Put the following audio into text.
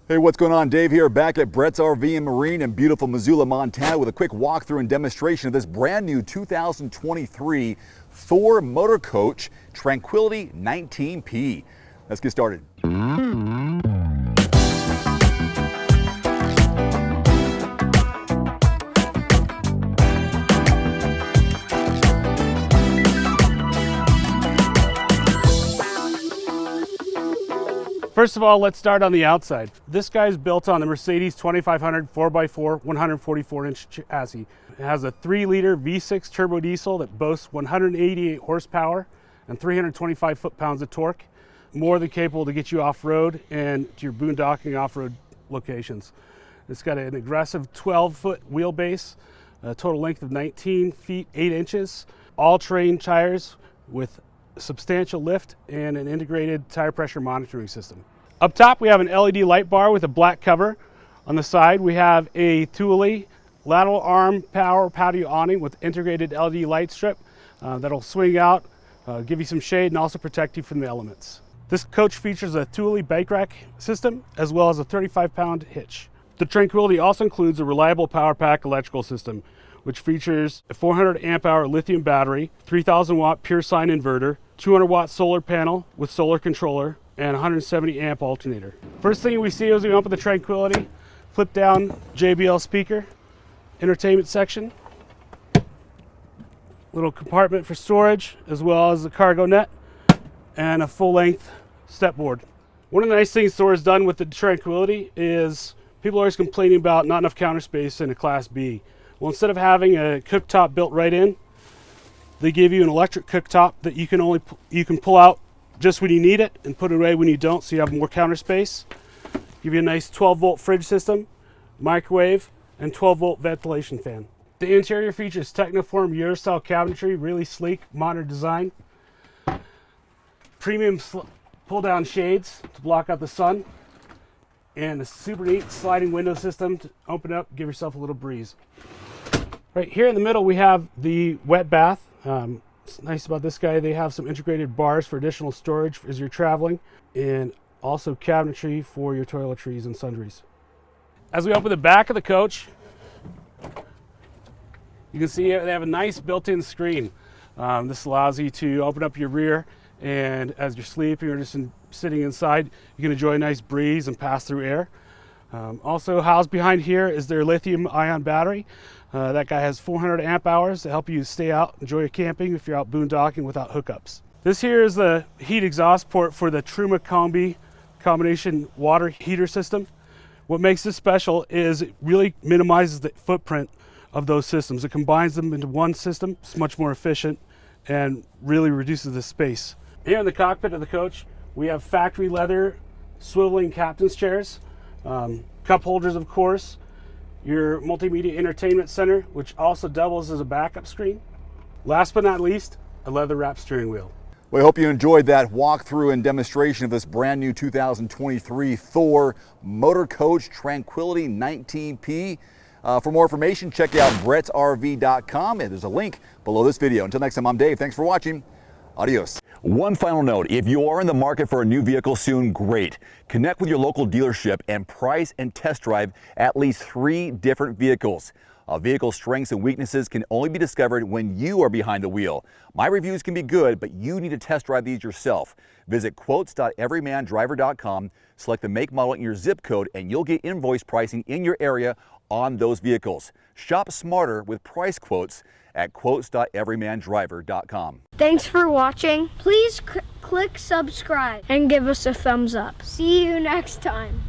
Hey, what's going on? Dave here, back at Brett's RV and Marine in beautiful Missoula, Montana, with a quick walkthrough and demonstration of this brand new 2023 Thor Motor Coach Tranquility 19P. Let's get started. First of all, let's start on the outside. This guy's built on the Mercedes 2500 4x4 144-inch chassis. It has a 3-liter V6 turbo diesel that boasts 188 horsepower and 325 foot-pounds of torque, more than capable to get you off-road and to your boondocking off-road locations. It's got an aggressive 12-foot wheelbase, a total length of 19 feet 8 inches, all-terrain tires with substantial lift and an integrated tire pressure monitoring system. Up top we have an LED light bar with a black cover. On the side we have a Thule lateral arm power patio awning with integrated LED light strip that'll swing out, give you some shade and also protect you from the elements. This coach features a Thule bike rack system as well as a 35-pound hitch. The Tranquility also includes a reliable power pack electrical system, which features a 400 amp hour lithium battery, 3000 watt pure sine inverter, 200 watt solar panel with solar controller, and 170 amp alternator. First thing we see as we open the Tranquility, flip down JBL speaker, entertainment section, little compartment for storage, as well as a cargo net, and a full length step board. One of the nice things Thor has done with the Tranquility is people are always complaining about not enough counter space in a Class B. Well, instead of having a cooktop built right in, they give you an electric cooktop that you can pull out just when you need it and put it away when you don't, so you have more counter space. Give you a nice 12-volt fridge system, microwave, and 12-volt ventilation fan. The interior features Technoform Euro-style cabinetry, really sleek, modern design. Premium pull-down shades to block out the sun, and a super neat sliding window system to open up, give yourself a little breeze. Right here in the middle we have the wet bath. It's nice about this guy, they have some integrated bars for additional storage as you're traveling, and also cabinetry for your toiletries and sundries. As we open the back of the coach, you can see they have a nice built-in screen. This allows you to open up your rear, and as you're sleeping or just sitting inside, you can enjoy a nice breeze and pass through air. Also housed behind here is their lithium ion battery. That guy has 400 amp hours to help you stay out, enjoy your camping if you're out boondocking without hookups. This here is the heat exhaust port for the Truma Combi combination water heater system. What makes this special is it really minimizes the footprint of those systems. It combines them into one system. It's much more efficient and really reduces the space. Here in the cockpit of the coach, we have factory leather swiveling captain's chairs, cup holders of course, your multimedia entertainment center, which also doubles as a backup screen. Last but not least, a leather wrapped steering wheel. We hope you enjoyed that walkthrough and demonstration of this brand new 2023 Thor Motor Coach Tranquility 19P. For more information, check out brettsrv.com, and there's a link below this video. Until next time, I'm Dave. Thanks for watching. Adios. One final note, if you are in the market for a new vehicle soon, great. Connect with your local dealership and price and test drive at least 3 different vehicles. A vehicle's strengths and weaknesses can only be discovered when you are behind the wheel. My reviews can be good, but you need to test drive these yourself. Visit quotes.everymandriver.com, select the make, model, and your zip code, and you'll get invoice pricing in your area on those vehicles. Shop smarter with price quotes at quotes.everymandriver.com. Thanks for watching. Please click subscribe and give us a thumbs up. See you next time.